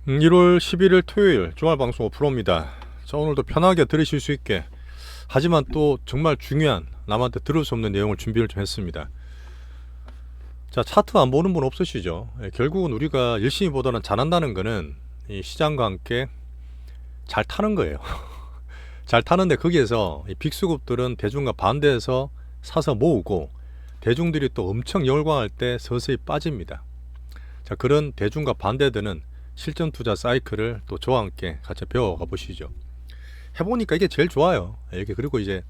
1월 11일 토요일 주말방송 5%입니다. 자, 오늘도 편하게 들으실 수 있게, 하지만 또 정말 중요한, 남한테 들을 수 없는 내용을 준비를 좀 했습니다. 자, 차트 안 보는 분 없으시죠? 결국은 우리가 열심히 보다는 잘한다는 거는 이 시장과 함께 잘 타는 거예요. 잘 타는데, 거기에서 이 빅스grup들은 대중과 반대해서 사서 모으고, 대중들이 또 엄청 열광할 때 서서히 빠집니다. 자, 그런 대중과 반대되는 실전 투자 사이클을 또 저와 함께 같이 배워가 보시죠. 해보니까 이게 제일 좋아요. 이게, 그리고 이제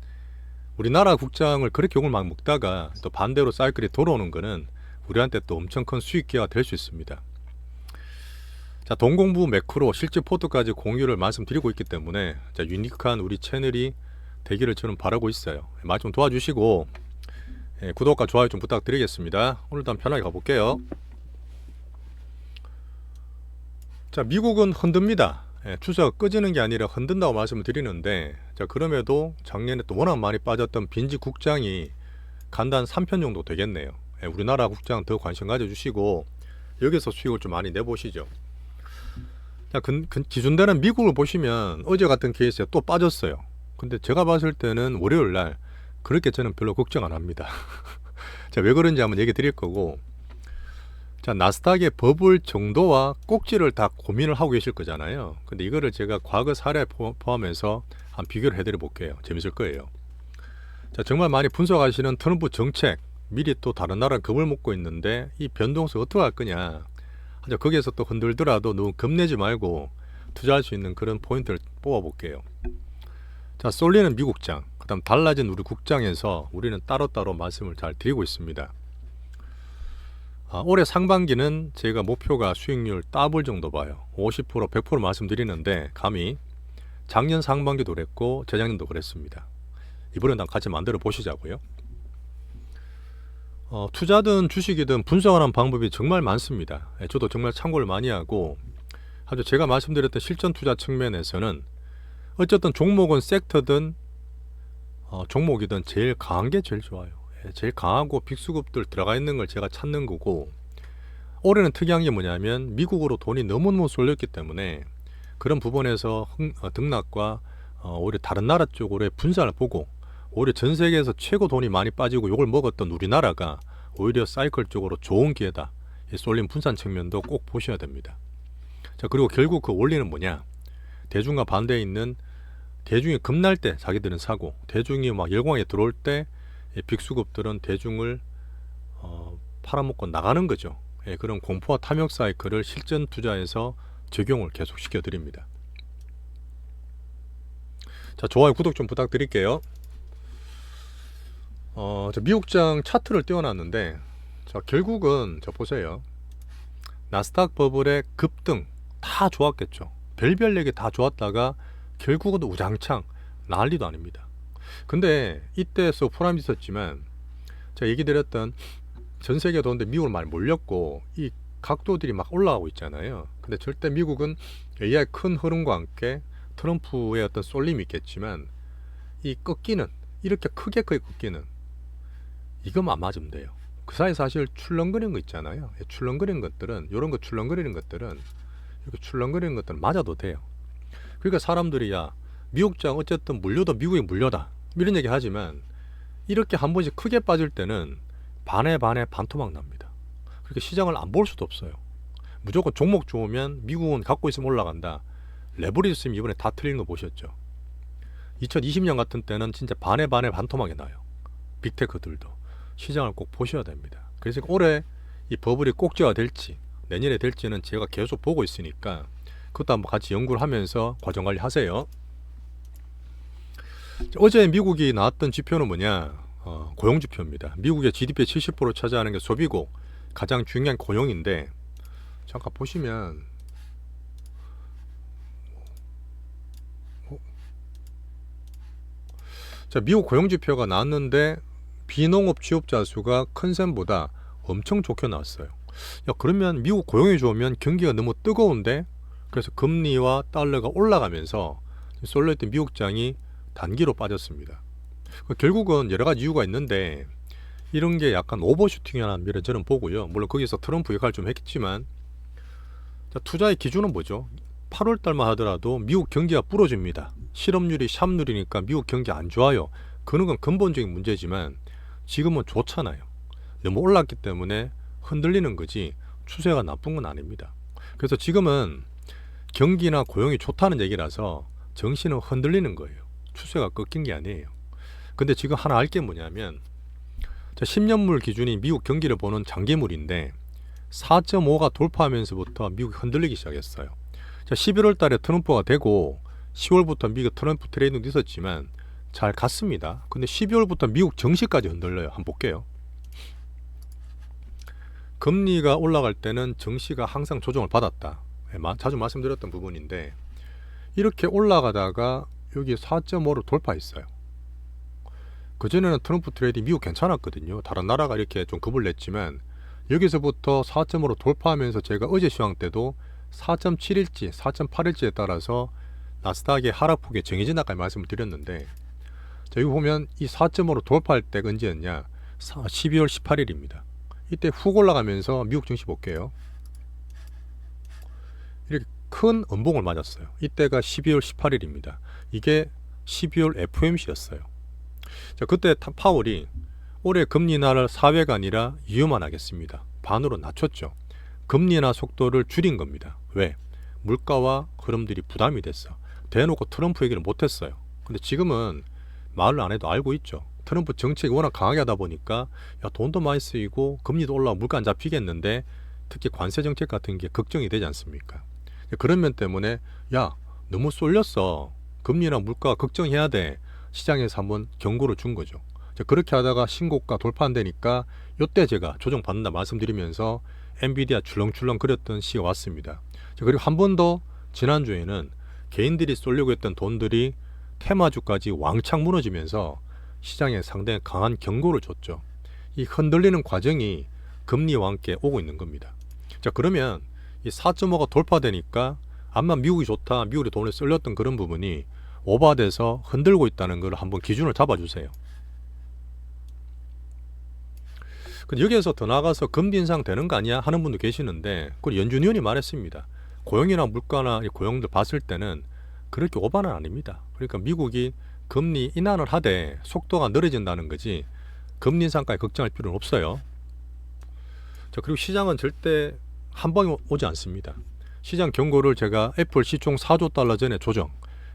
우리나라 국장을 그렇게 욕을 막 먹다가 또 반대로 사이클이 돌아오는 거는 우리한테 또 엄청 큰 수익 기회가 될 수 있습니다. 자, 동공부 매크로 실제 포트까지 공유를 말씀드리고 있기 때문에, 자, 유니크한 우리 채널이 되기를 저는 바라고 있어요. 많이 좀 도와주시고, 구독과 좋아요 좀 부탁드리겠습니다. 오늘도 한번 편하게 가볼게요. 자, 미국은 흔듭니다. 추세가 꺼지는 게 아니라 흔든다고 말씀을 드리는데, 자, 그럼에도 작년에 또 워낙 많이 빠졌던 빈지 국장이 간단 3편 정도 되겠네요. 우리나라 국장 더 관심 가져주시고 여기서 수익을 좀 많이 내보시죠. 자, 기준되는 미국을 보시면 어제 같은 케이스에 또 빠졌어요. 근데 제가 봤을 때는 월요일날 그렇게 저는 별로 걱정 안 합니다. 자, 왜 그런지 한번 얘기 드릴 거고, 자, 나스닥의 버블 정도와 꼭지를 다 고민을 하고 계실 거잖아요. 근데 이거를 제가 과거 사례 포함해서 한 비교를 해드려 볼게요. 재밌을 거예요. 자, 정말 많이 분석하시는 트럼프 정책, 미리 또 다른 나라 겁을 먹고 있는데 이 변동성 어떻게 할 거냐. 거기에서 또 흔들더라도 너무 겁내지 말고 투자할 수 있는 그런 포인트를 뽑아 볼게요. 자, 쏠리는 미국장, 그 다음 달라진 우리 국장에서 우리는 따로따로 말씀을 잘 드리고 있습니다. 올해 상반기는 제가 목표가 수익률 더블 정도 봐요. 50%, 100% 말씀드리는데, 감히 작년 상반기도 그랬고 재작년도 그랬습니다. 이번에는 같이 만들어 보시자고요. 투자든 주식이든 분석하는 방법이 정말 많습니다. 저도 정말 참고를 많이 하고, 아주 제가 말씀드렸던 실전 투자 측면에서는 어쨌든 종목은 섹터든 종목이든 제일 강한 게 제일 좋아요. 제일 강하고 빅스grup들 들어가 있는 걸 제가 찾는 거고, 올해는 특이한 게 뭐냐면 미국으로 돈이 너무너무 쏠렸기 때문에 그런 부분에서 등락과 오히려 다른 나라 쪽으로의 분산을 보고, 오히려 전 세계에서 최고 돈이 많이 빠지고 욕을 먹었던 우리나라가 오히려 사이클 쪽으로 좋은 기회다. 이 쏠림 분산 측면도 꼭 보셔야 됩니다. 자, 그리고 결국 그 원리는 뭐냐, 대중과 반대에 있는, 대중이 급날 때 자기들은 사고, 대중이 막 열광에 들어올 때 빅수급들은 대중을 팔아먹고 나가는 거죠. 그런 공포와 탐욕 사이클을 실전 투자에서 적용을 계속 시켜드립니다. 자, 좋아요, 구독 좀 부탁드릴게요. 저 미국장 차트를 띄워놨는데, 자, 결국은 저 보세요. 나스닥 버블의 급등 다 좋았겠죠. 별별 얘기 다 좋았다가 결국은 우장창 난리도 아닙니다. 근데 이때 서프라임 있었지만, 제가 얘기 드렸던 전 세계 돈데 미국으로 많이 몰렸고 이 각도들이 막 올라가고 있잖아요. 근데 절대 미국은 AI 큰 흐름과 함께 트럼프의 어떤 쏠림이 있겠지만, 이 꺾이는, 이렇게 크게 꺾이는 이것만 안 맞으면 돼요. 그 사이 사실 출렁거리는 거 있잖아요. 출렁거리는 것들은, 이런 거 출렁거리는 것들은, 이렇게 출렁거리는 것들은 맞아도 돼요. 그러니까 사람들이, 야, 미국장 어쨌든 물려도 미국이 물려다, 이런 얘기 하지만 이렇게 한 번씩 크게 빠질 때는 반에 반토막 납니다. 그렇게 시장을 안 볼 수도 없어요. 무조건 종목 좋으면 미국은 갖고 있으면 올라간다. 레버리지 있으면 이번에 다 틀린 거 보셨죠. 2020년 같은 때는 진짜 반에 반토막이 나요. 빅테크들도. 시장을 꼭 보셔야 됩니다. 그래서 올해 이 버블이 꼭지가 될지 내년에 될지는 제가 계속 보고 있으니까 그것도 한번 같이 연구를 하면서 과정 관리 하세요. 어제 미국이 나왔던 지표는 뭐냐, 고용지표입니다. 미국의 GDP의 70% 차지하는 게 소비고 가장 중요한 고용인데, 잠깐 보시면 자, 미국 고용지표가 나왔는데 비농업 취업자 수가 컨센보다 엄청 좋게 나왔어요. 야, 그러면 미국 고용이 좋으면 경기가 너무 뜨거운데, 그래서 금리와 달러가 올라가면서 쏠려있던 미국장이 단기로 빠졌습니다. 결국은 여러 가지 이유가 있는데, 이런 게 약간 오버슈팅이라는 면을 저는 보고요. 물론 거기서 트럼프 역할을 좀 했겠지만, 자, 투자의 기준은 뭐죠? 8월 달만 하더라도 미국 경기가 부러집니다. 실업률이 샵률이니까 미국 경기 안 좋아요. 그런 건 근본적인 문제지만 지금은 좋잖아요. 너무 올랐기 때문에 흔들리는 거지 추세가 나쁜 건 아닙니다. 그래서 지금은 경기나 고용이 좋다는 얘기라서 정신은 흔들리는 거예요. 추세가 꺾인 게 아니에요. 근데 지금 하나 알 게 뭐냐면 10년물 기준이 미국 경기를 보는 장기물인데 4.5가 돌파하면서부터 미국이 흔들리기 시작했어요. 자, 11월 달에 트럼프가 되고 10월부터 미국 트럼프 트레이딩도 있었지만 잘 갔습니다. 근데 12월부터 미국 정시까지 흔들려요. 한번 볼게요. 금리가 올라갈 때는 정시가 항상 조정을 받았다. 자주 말씀드렸던 부분인데 이렇게 올라가다가 여기 4.5를 돌파했어요. 그전에는 트럼프 트레이딩 미국 괜찮았거든요. 다른 나라가 이렇게 좀 겁을 냈지만 여기서부터 4.5로 돌파하면서 제가 어제 시황 때도 4.7일지 4.8일지에 따라서 나스닥의 하락폭이 정해진다까지 말씀을 드렸는데 자, 여기 보면 이 4.5로 돌파할 때가 언제였냐? 12월 18일입니다. 이때 훅 올라가면서 미국 증시 볼게요. 이렇게 큰 음봉을 맞았어요. 이때가 12월 18일입니다. 이게 12월 FOMC였어요. 자, 그때 파월이 올해 금리 인하를 4회가 아니라 2회만 하겠습니다. 반으로 낮췄죠. 금리 인하 속도를 줄인 겁니다. 왜? 물가와 흐름들이 부담이 됐어. 대놓고 트럼프 얘기를 못했어요. 근데 지금은 말을 안 해도 알고 있죠. 트럼프 정책이 워낙 강하게 하다 보니까 야, 돈도 많이 쓰이고 금리도 올라오고 물가 안 잡히겠는데 특히 관세 정책 같은 게 걱정이 되지 않습니까? 그런 면 때문에 야, 너무 쏠렸어. 금리나 물가 걱정해야 돼. 시장에서 한번 경고를 준 거죠. 그렇게 하다가 신고가 돌파 안 되니까 이때 제가 조정받는다 말씀드리면서 엔비디아 출렁출렁 그렸던 시가 왔습니다. 그리고 한 번 더 지난주에는 개인들이 쏠려고 했던 돈들이 테마주까지 왕창 무너지면서 시장에 상당히 강한 경고를 줬죠. 이 흔들리는 과정이 금리와 함께 오고 있는 겁니다. 자, 그러면 이 4.5가 돌파되니까 암만 미국이 좋다, 미국에 돈을 쏠렸던 그런 부분이 오버돼서 흔들고 있다는 걸 한번 기준을 잡아주세요. 근데 여기에서 더 나가서 금리 인상 되는 거 아니야 하는 분도 계시는데 그걸 연준 위원이 말했습니다. 고용이나 물가나 고용들 봤을 때는 그렇게 오버는 아닙니다. 그러니까 미국이 금리 인하를 하되 속도가 느려진다는 거지 금리 인상까지 걱정할 필요는 없어요. 자, 그리고 시장은 절대 한 방에 오지 않습니다. 시장 경고를 제가 애플 시총 4조 달러 전에 조정,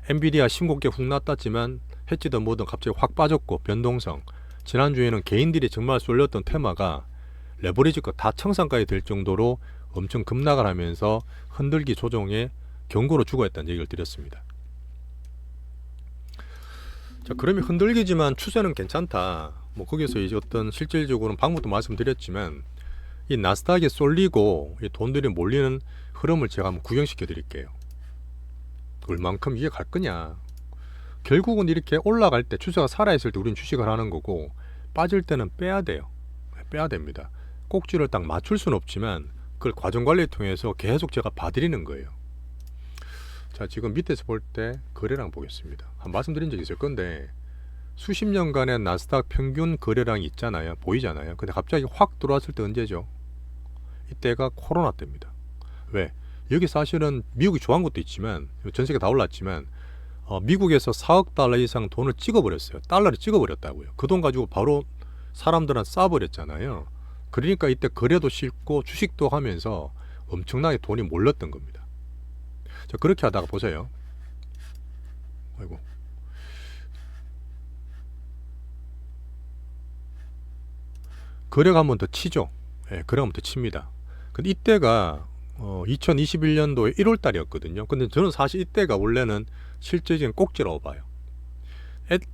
엔비디아 신고가 훅 났다지만 했지든 뭐든 갑자기 확 빠졌고 변동성, 지난주에는 개인들이 정말 쏠렸던 테마가 레버리지가 다 청산까지 될 정도로 엄청 급락을 하면서 흔들기 조정에 경고를 주고 했다는 얘기를 드렸습니다. 자, 그러면 흔들기지만 추세는 괜찮다. 뭐 거기서 이제 어떤 실질적으로는 방법도 말씀드렸지만 이 나스닥에 쏠리고 이 돈들이 몰리는 흐름을 제가 한번 구경시켜 드릴게요. 얼만큼 이게 갈 거냐. 결국은 이렇게 올라갈 때 추세가 살아있을 때 우리는 주식을 하는 거고 빠질 때는 빼야 돼요. 빼야 됩니다. 꼭지를 딱 맞출 수는 없지만 그걸 과정관리를 통해서 계속 제가 봐드리는 거예요. 자, 지금 밑에서 볼 때 거래량 보겠습니다. 한 말씀드린 적이 있을 건데 수십 년간의 나스닥 평균 거래량이 있잖아요. 보이잖아요. 근데 갑자기 확 들어왔을 때 언제죠? 이때가 코로나 때입니다. 왜? 여기 사실은 미국이 좋아한 것도 있지만 전 세계 다 올랐지만 미국에서 4억 달러 이상 돈을 찍어버렸어요. 달러를 찍어버렸다고요. 그 돈 가지고 바로 사람들한테 쏴버렸잖아요. 그러니까 이때 거래도 쉽고 주식도 하면서 엄청나게 돈이 몰렸던 겁니다. 자, 그렇게 하다가 보세요. 아이고. 거래가 한 번 더 치죠. 예, 거래가 한 번 더 칩니다. 근데 이때가 2021년도에 1월 달이었거든요. 근데 저는 사실 이때가 원래는 실제적인 꼭지라고 봐요.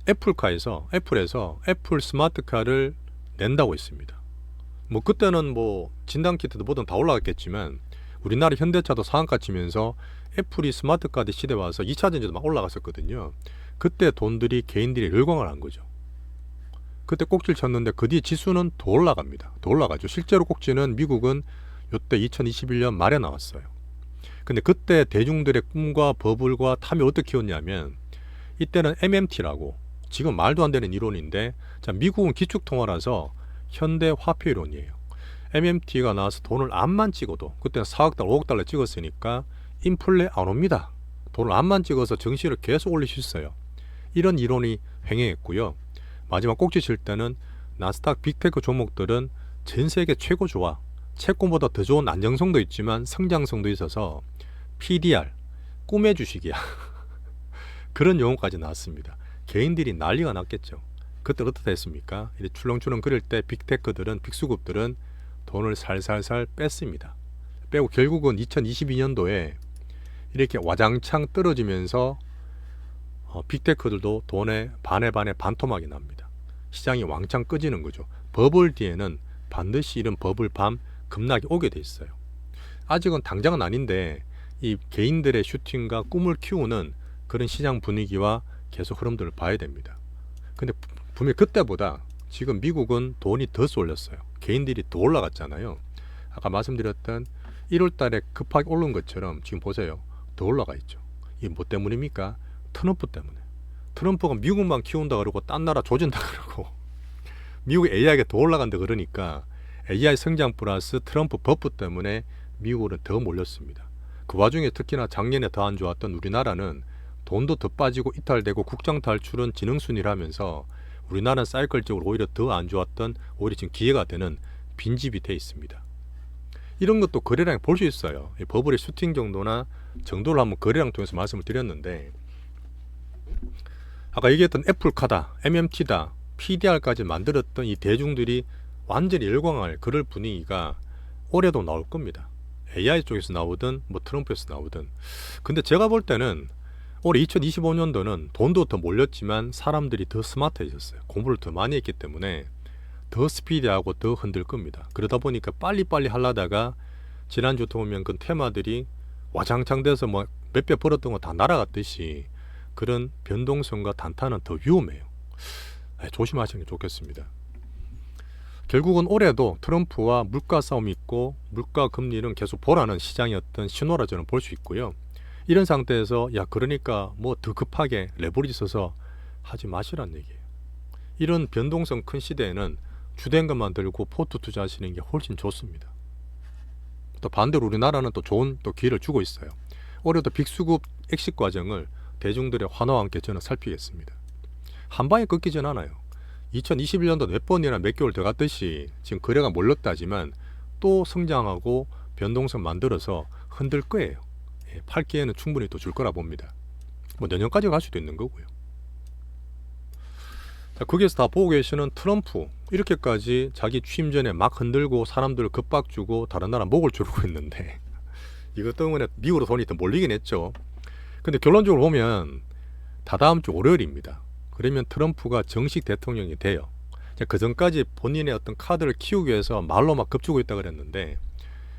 애플에서 애플 스마트카를 낸다고 했습니다. 뭐 그때는 뭐 진단키트도 뭐든 다 올라갔겠지만 우리나라 현대차도 상한가 치면서 애플이 스마트카드 시대 와서 2차 전지도 막 올라갔었거든요. 그때 돈들이 개인들이 열광을 한 거죠. 그때 꼭지를 쳤는데 그 뒤에 지수는 더 올라갑니다. 더 올라가죠. 실제로 꼭지는 미국은 이때 2021년 말에 나왔어요. 근데 그때 대중들의 꿈과 버블과 탐이 어떻게 키웠냐면 이때는 MMT라고 지금 말도 안 되는 이론인데 자, 미국은 기축통화라서 현대 화폐 이론이에요. MMT가 나와서 돈을 암만 찍어도 그때는 4억 달러, 5억 달러 찍었으니까 인플레 안 옵니다. 돈을 암만 찍어서 증시를 계속 올릴 수 있어요. 이런 이론이 횡행했고요. 마지막 꼭지 칠 때는 나스닥 빅테크 종목들은 전 세계 최고 좋아. 채권보다 더 좋은 안정성도 있지만 성장성도 있어서 PDR, 꿈의 주식이야. 그런 용어까지 나왔습니다. 개인들이 난리가 났겠죠. 그때 어떻게 했습니까? 이제 출렁출렁 그럴 때 빅테크들은, 빅수급들은 돈을 살살살 뺐습니다. 빼고 결국은 2022년도에 이렇게 와장창 떨어지면서 빅테크들도 돈에 반에 반토막이 납니다. 시장이 왕창 꺼지는 거죠. 버블 뒤에는 반드시 이런 버블밤 급락이 오게 돼 있어요. 아직은 당장은 아닌데 이 개인들의 슈팅과 꿈을 키우는 그런 시장 분위기와 계속 흐름들을 봐야 됩니다. 근데 분명히 그때보다 지금 미국은 돈이 더 쏠렸어요. 개인들이 더 올라갔잖아요. 아까 말씀드렸던 1월 달에 급하게 오른 것처럼 지금 보세요. 더 올라가 있죠. 이게 뭐 때문입니까? 트럼프 때문에. 트럼프가 미국만 키운다 그러고 딴 나라 조진다 그러고 미국 AI가 더 올라간다 그러니까 AI 성장 플러스 트럼프 버프 때문에 미국은 더 몰렸습니다. 그 와중에 특히나 작년에 더 안 좋았던 우리나라는 돈도 더 빠지고 이탈되고 국장 탈출은 지능순이라면서 우리나라는 사이클적으로 오히려 더 안 좋았던, 오히려 지금 기회가 되는 빈집이 돼 있습니다. 이런 것도 거래량에 볼 수 있어요. 버블의 슈팅 정도나 정도를 한번 거래량 통해서 말씀을 드렸는데, 아까 얘기했던 애플카다, MMT다, PDR까지 만들었던 이 대중들이 완전히 열광할 그럴 분위기가 올해도 나올 겁니다. AI 쪽에서 나오든 뭐 트럼프에서 나오든. 근데 제가 볼 때는 올해 2025년도는 돈도 더 몰렸지만 사람들이 더 스마트해졌어요. 공부를 더 많이 했기 때문에 더 스피디하고 더 흔들 겁니다. 그러다 보니까 빨리빨리 하려다가 지난주부터 보면 그 테마들이 와장창 돼서 뭐 몇 배 벌었던 거 다 날아갔듯이 그런 변동성과 단타는 더 위험해요. 조심하시는 게 좋겠습니다. 결국은 올해도 트럼프와 물가 싸움이 있고 물가 금리는 계속 보라는 시장이었던 신호라 저는 볼 수 있고요. 이런 상태에서 그러니까 뭐 더 급하게 레버리지 써서 하지 마시란 얘기예요. 이런 변동성 큰 시대에는 주된 것만 들고 포트 투자하시는 게 훨씬 좋습니다. 또 반대로 우리나라는 또 좋은 또 기회를 주고 있어요. 올해도 빅수급 엑식 과정을 대중들의 환호와 함께 저는 살피겠습니다. 한 방에 꺾이진 않아요. 2021년도 몇 번이나 몇 개월 더 갔듯이 지금 거래가 몰렸다지만 또 성장하고 변동성 만들어서 흔들 거예요. 팔 기회는 충분히 또 줄 거라 봅니다. 뭐 내년까지 갈 수도 있는 거고요. 자, 거기에서 다 보고 계시는 트럼프, 이렇게까지 자기 취임 전에 막 흔들고 사람들 급박 주고 다른 나라 목을 조르고 있는데 이것 때문에 미국으로 돈이 더 몰리긴 했죠. 근데 결론적으로 보면 다다음 주 월요일입니다. 그러면 트럼프가 정식 대통령이 돼요. 그 전까지 본인의 어떤 카드를 키우기 위해서 말로 막 급주고 있다 그랬는데,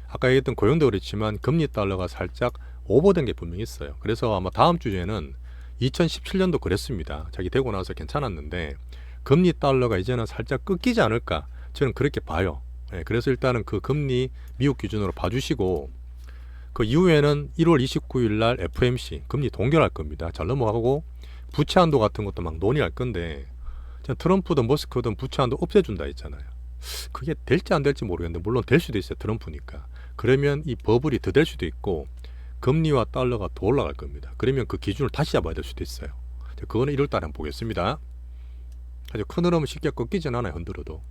아까 얘기했던 고용도 그렇지만 금리 달러가 살짝 오버된 게 분명히 있어요. 그래서 아마 다음 주에는 2017년도 그랬습니다. 자기 되고 나서 괜찮았는데 금리 달러가 이제는 살짝 꺾이지 않을까, 저는 그렇게 봐요. 그래서 일단은 그 금리 미국 기준으로 봐주시고, 그 이후에는 1월 29일 날 FOMC 금리 동결할 겁니다. 잘 넘어가고 부채 한도 같은 것도 막 논의할 건데, 트럼프든 머스크든 부채 한도 없애준다 했잖아요. 그게 될지 안 될지 모르겠는데 물론 될 수도 있어요. 트럼프니까. 그러면 이 버블이 더 될 수도 있고 금리와 달러가 더 올라갈 겁니다. 그러면 그 기준을 다시 잡아야 될 수도 있어요. 그거는 1월 달에 한번 보겠습니다. 아주 큰 흐름은 쉽게 꺾이진 않아요. 흔들어도.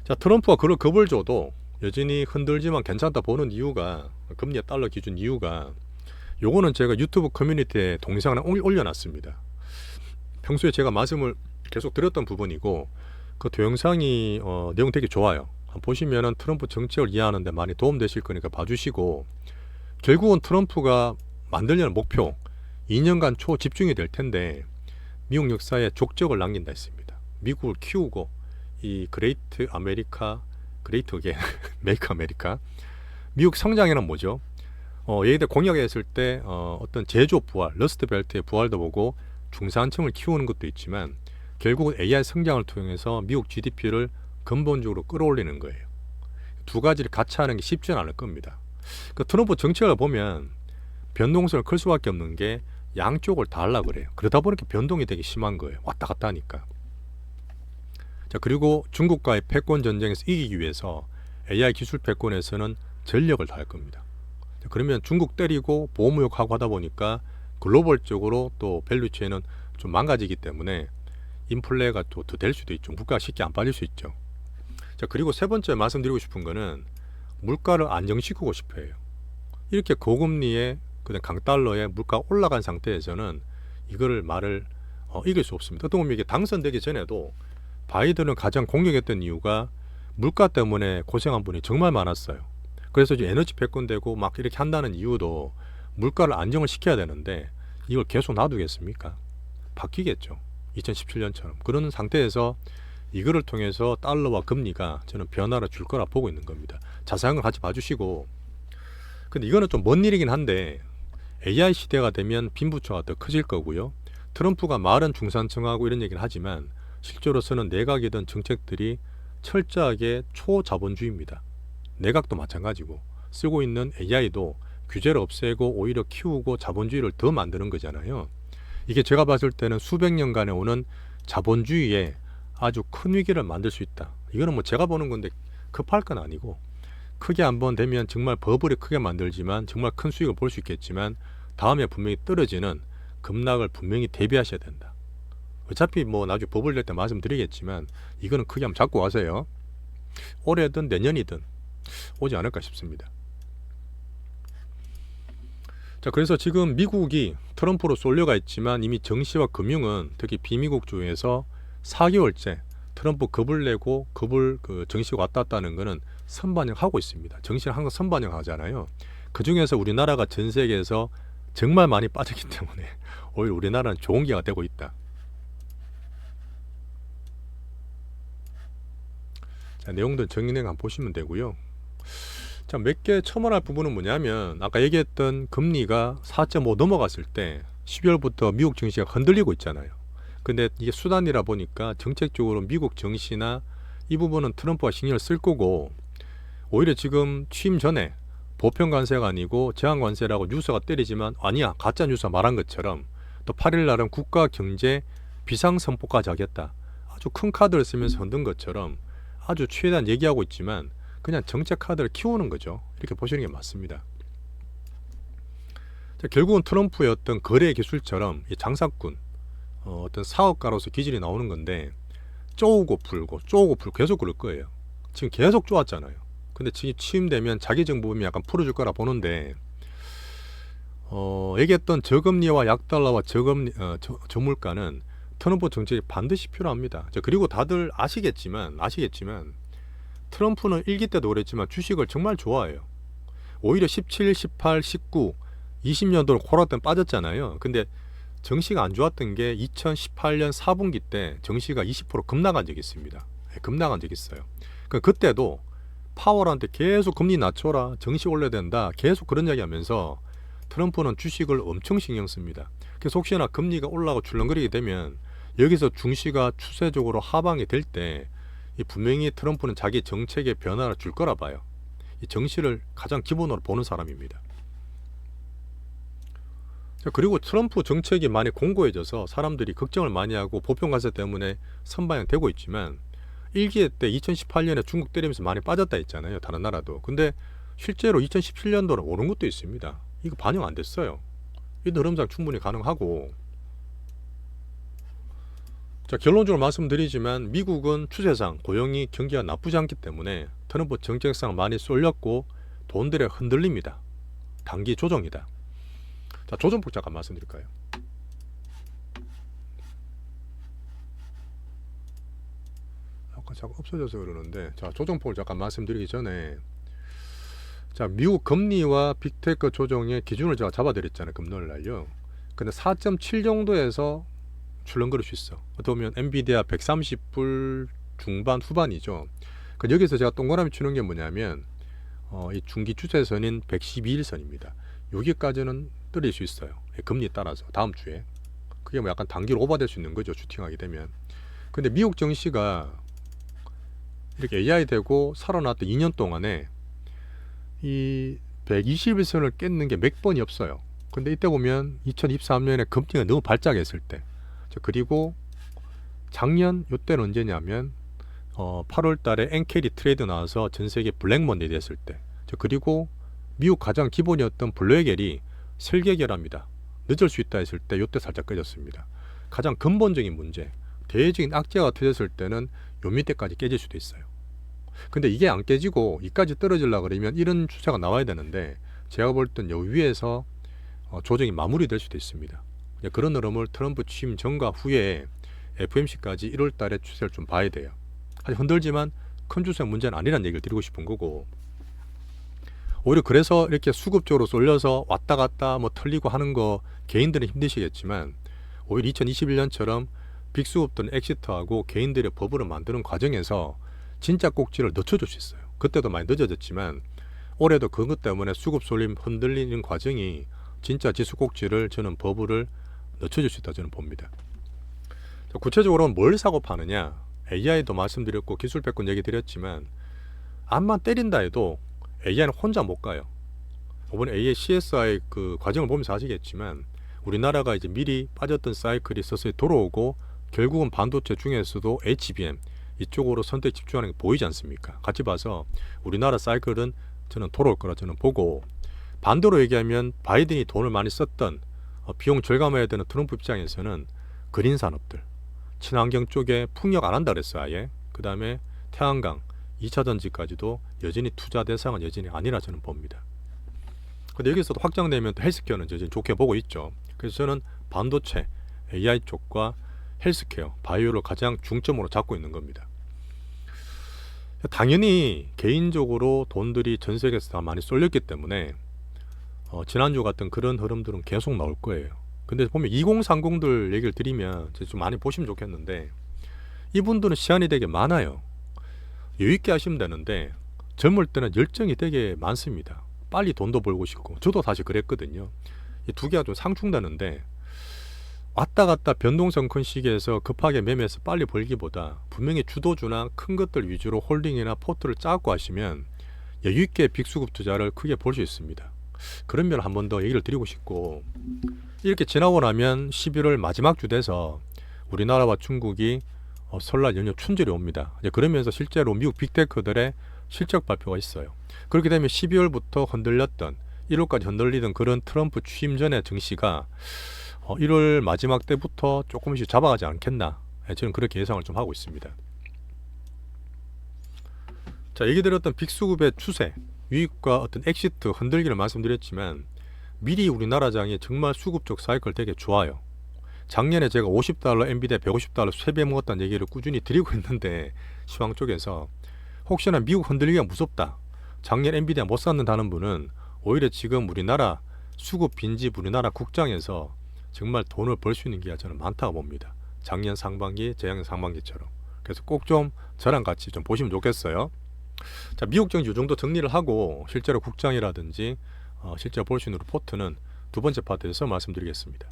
자, 트럼프가 그걸 겁을 줘도 여전히 흔들지만 괜찮다 보는 이유가, 금리와 달러 기준 이유가, 요거는 제가 유튜브 커뮤니티에 동영상을 올려놨습니다. 평소에 제가 말씀을 계속 드렸던 부분이고, 그 동영상이 내용 되게 좋아요. 보시면은 트럼프 정책을 이해하는 데 많이 도움되실 거니까 봐주시고, 결국은 트럼프가 만들려는 목표 2년간 초집중이 될 텐데 미국 역사에 족적을 남긴다 했습니다. 미국을 키우고 이 그레이트 아메리카, 그레이트 어게인 메이크 아메리카, 미국 성장에는 뭐죠? 얘들 공약했을 때 어떤 제조업 부활, 러스트 벨트의 부활도 보고 중산층을 키우는 것도 있지만 결국은 AI 성장을 통해서 미국 GDP를 근본적으로 끌어올리는 거예요. 두 가지를 같이 하는 게 쉽지는 않을 겁니다. 그 트럼프 정책을 보면 변동성을 클 수밖에 없는 게 양쪽을 다 하려고 그래요. 그러다 보니까 변동이 되게 심한 거예요. 왔다 갔다 하니까. 자, 그리고 중국과의 패권 전쟁에서 이기기 위해서 AI 기술 패권에서는 전력을 다할 겁니다. 그러면 중국 때리고 보호무역하고 하다 보니까 글로벌적으로 또 밸류체인은 좀 망가지기 때문에 인플레가 또 더 될 수도 있죠. 물가가 쉽게 안 빠질 수 있죠. 자, 그리고 세 번째 말씀드리고 싶은 거는 물가를 안정시키고 싶어 해요. 이렇게 고금리에 그냥 강달러에 물가 올라간 상태에서는 이거를 말을 이길 수 없습니다. 어떤 보면 이게 당선되기 전에도 바이든은 가장 공격했던 이유가 물가 때문에 고생한 분이 정말 많았어요. 그래서 이제 에너지 패권되고 막 이렇게 한다는 이유도 물가를 안정을 시켜야 되는데 이걸 계속 놔두겠습니까? 바뀌겠죠. 2017년처럼. 그런 상태에서 이거를 통해서 달러와 금리가 저는 변화를 줄 거라 보고 있는 겁니다. 자세한 걸 같이 봐주시고, 근데 이거는 좀 먼 일이긴 한데 AI 시대가 되면 빈부차가 더 커질 거고요. 트럼프가 말은 중산층하고 이런 얘기를 하지만 실제로서는 내각이든 정책들이 철저하게 초자본주의입니다. 내각도 마찬가지고 쓰고 있는 AI도 규제를 없애고 오히려 키우고 자본주의를 더 만드는 거잖아요. 이게 제가 봤을 때는 수백 년간에 오는 자본주의에 아주 큰 위기를 만들 수 있다. 이거는 뭐 제가 보는 건데 급할 건 아니고 크게 한번 되면 정말 버블이 크게 만들지만 정말 큰 수익을 볼 수 있겠지만 다음에 분명히 떨어지는 급락을 분명히 대비하셔야 된다. 어차피 뭐 나중에 버블 될 때 말씀드리겠지만 이거는 크게 한번 잡고 가세요. 올해든 내년이든 오지 않을까 싶습니다. 자, 그래서 지금 미국이 트럼프로 쏠려가 있지만 이미 정시와 금융은 특히 비미국 주에서 4개월째 트럼프 겁을 내고 정시가 왔다 갔다는 거는 선반영하고 있습니다. 정시는 항상 선반영하잖아요. 그 중에서 우리나라가 전 세계에서 정말 많이 빠졌기 때문에 오히려 우리나라는 좋은 기회가 되고 있다. 자, 내용들 정리된 거 한번 보시면 되고요. 자, 몇 개 첨언할 부분은 뭐냐면 아까 얘기했던 금리가 4.5 넘어갔을 때 12월부터 미국 증시가 흔들리고 있잖아요. 근데 이게 수단이라 보니까 정책적으로 미국 증시나 이 부분은 트럼프가 신경을 쓸 거고 오히려 지금 취임 전에 보편 관세가 아니고 제한 관세라고 뉴스가 때리지만 아니야, 가짜 뉴스가 말한 것처럼 또 8일 날은 국가 경제 비상선포까지 하겠다. 아주 큰 카드를 쓰면서 흔든 것처럼 아주 최대한 얘기하고 있지만 그냥 정책 카드를 키우는 거죠. 이렇게 보시는 게 맞습니다. 자, 결국은 트럼프의 어떤 거래 기술처럼 이 장사꾼, 어떤 사업가로서 기질이 나오는 건데 쪼우고 풀고 계속 그럴 거예요. 지금 계속 쪼았잖아요. 근데 지금 취임되면 자기 정부임이 약간 풀어줄 거라 보는데 얘기했던 저금리와 약달러와 저물가는 트럼프 정책이 반드시 필요합니다. 자, 그리고 다들 아시겠지만 트럼프는 1기 때도 그랬지만 주식을 정말 좋아해요. 오히려 17, 18, 19, 20년도를 코로나 때는 빠졌잖아요. 근데 정시가 안 좋았던 게 2018년 4분기 때 정시가 20% 급락한 적이 있습니다. 급락한 적이 있어요. 그때도 파월한테 계속 금리 낮춰라, 정시 올려야 된다, 계속 그런 이야기 하면서 트럼프는 주식을 엄청 신경 씁니다. 그래서 혹시나 금리가 올라가고 출렁거리게 되면 여기서 중시가 추세적으로 하방이 될 때 분명히 트럼프는 자기 정책의 변화를 줄 거라 봐요. 이 정시를 가장 기본으로 보는 사람입니다. 그리고 트럼프 정책이 많이 공고해져서 사람들이 걱정을 많이 하고 보편관세 때문에 선방향되고 있지만 1기 때 2018년에 중국 때리면서 많이 빠졌다 했잖아요. 다른 나라도. 근데 실제로 2017년도는 오른 것도 있습니다. 이거 반영 안 됐어요. 이 흐름상 충분히 가능하고. 자, 결론적으로 말씀드리지만 미국은 추세상 고용이 경기가 나쁘지 않기 때문에 트럼프 정책상 많이 쏠렸고 돈들에 흔들립니다. 단기 조정이다. 자, 조정폭 잠깐 말씀드릴까요? 아까 자꾸 없어져서 그러는데, 자, 조정폭을 잠깐 말씀드리기 전에, 자, 미국 금리와 빅테크 조정의 기준을 제가 잡아드렸잖아요. 금요일 날요. 근데 4.7 정도에서 출렁거릴 수 있어. 어떻게 보면 엔비디아 130불 중반 후반이죠. 여기서 제가 동그라미 치는 게 뭐냐면 이 중기 추세선인 112일선입니다. 여기까지는 떨어질 수 있어요. 금리에 따라서 다음 주에. 그게 뭐 약간 단기로 오버될 수 있는 거죠. 슈팅하게 되면. 근데 미국 증시가 이렇게 AI 되고 살아났던 2년 동안에 이 121선을 깼는 게 몇 번이 없어요. 근데 이때 보면 2023년에 금리가 너무 발작했을 때, 그리고 작년 요때는 언제냐면 8월 달에 엔캐리 트레이드 나와서 전 세계 블랙 먼데이 됐을 때, 그리고 미국 가장 기본이었던 블랙엘이 설계결합니다. 늦을 수 있다 했을 때 이때 살짝 깨졌습니다. 가장 근본적인 문제, 대외적인 악재가 터졌을 때는 요 밑에까지 깨질 수도 있어요. 근데 이게 안 깨지고 이까지 떨어지려고 그러면 이런 추세가 나와야 되는데, 제가 볼 땐 요 위에서 조정이 마무리될 수도 있습니다. 그런 흐름을 트럼프 취임 전과 후에 FOMC까지 1월 달에 추세를 좀 봐야 돼요. 아직 흔들지만 큰 추세 문제는 아니라는 얘기를 드리고 싶은 거고, 오히려 그래서 이렇게 수급적으로 쏠려서 왔다 갔다 뭐 털리고 하는 거 개인들은 힘드시겠지만, 오히려 2021년처럼 빅수급들은 엑시트하고 개인들의 버블을 만드는 과정에서 진짜 꼭지를 늦춰줄 수 있어요. 그때도 많이 늦어졌지만 올해도 그것 때문에 수급 쏠림 흔들리는 과정이 진짜 지수 꼭지를, 저는 버블을 늦춰줄 수 있다 저는 봅니다. 구체적으로는 뭘 사고 파느냐, AI도 말씀드렸고 기술 패권 얘기 드렸지만, 암만 때린다 해도 AI는 혼자 못 가요. 이번에 AI CSI 그 과정을 보면서 아시겠지만, 우리나라가 이제 미리 빠졌던 사이클이 서서히 돌아오고 결국은 반도체 중에서도 HBM 이쪽으로 선택 집중하는 게 보이지 않습니까? 같이 봐서 우리나라 사이클은 저는 돌아올 거라 저는 보고, 반대로 얘기하면 바이든이 돈을 많이 썼던 비용 절감해야 되는 트럼프 입장에서는 그린 산업들, 친환경 쪽에 풍력 안 한다 그랬어요. 아예. 그 다음에 태양광, 2차 전지까지도 여전히 투자 대상은 여전히 아니라 저는 봅니다. 근데 여기서도 확장되면 또 헬스케어는 여전히 좋게 보고 있죠. 그래서 저는 반도체, AI 쪽과 헬스케어, 바이오를 가장 중점으로 잡고 있는 겁니다. 당연히 개인적으로 돈들이 전 세계에서 다 많이 쏠렸기 때문에 지난주 같은 그런 흐름들은 계속 나올 거예요. 근데 보면 2030들 얘기를 드리면 좀 많이 보시면 좋겠는데, 이분들은 시간이 되게 많아요. 여유있게 하시면 되는데 젊을 때는 열정이 되게 많습니다. 빨리 돈도 벌고 싶고, 저도 사실 그랬거든요. 이 두 개가 좀 상충되는데, 왔다 갔다 변동성 큰 시기에서 급하게 매매해서 빨리 벌기보다 분명히 주도주나 큰 것들 위주로 홀딩이나 포트를 짜고 하시면 여유있게 빅수급 투자를 크게 볼 수 있습니다. 그런 면 한 번 더 얘기를 드리고 싶고, 이렇게 지나고 나면 11월 마지막 주 돼서 우리나라와 중국이 설날 연휴 춘절이 옵니다. 이제 그러면서 실제로 미국 빅테크들의 실적 발표가 있어요. 그렇게 되면 12월부터 흔들렸던, 1월까지 흔들리던 그런 트럼프 취임 전의 증시가 1월 마지막 때부터 조금씩 잡아가지 않겠나, 저는 그렇게 예상을 좀 하고 있습니다. 자, 얘기 드렸던 빅수급의 추세, 유입과 어떤 엑시트 흔들기를 말씀드렸지만, 미리 우리나라 장이 정말 수급적 사이클 되게 좋아요. 작년에 제가 $50 엔비디아 $150 세배 먹었다는 얘기를 꾸준히 드리고 있는데, 시황 쪽에서 혹시나 미국 흔들리기가 무섭다, 작년 엔비디아 못 샀는다는 분은 오히려 지금 우리나라 수급 빈집, 우리나라 국장에서 정말 돈을 벌 수 있는 기회가 저는 많다고 봅니다. 작년 상반기, 재작년 상반기처럼. 그래서 꼭 좀 저랑 같이 좀 보시면 좋겠어요. 자, 미국 정치 이 정도 정리를 하고 실제로 국장이라든지 실제로 볼 수 있는 리포트는 두 번째 파트에서 말씀드리겠습니다.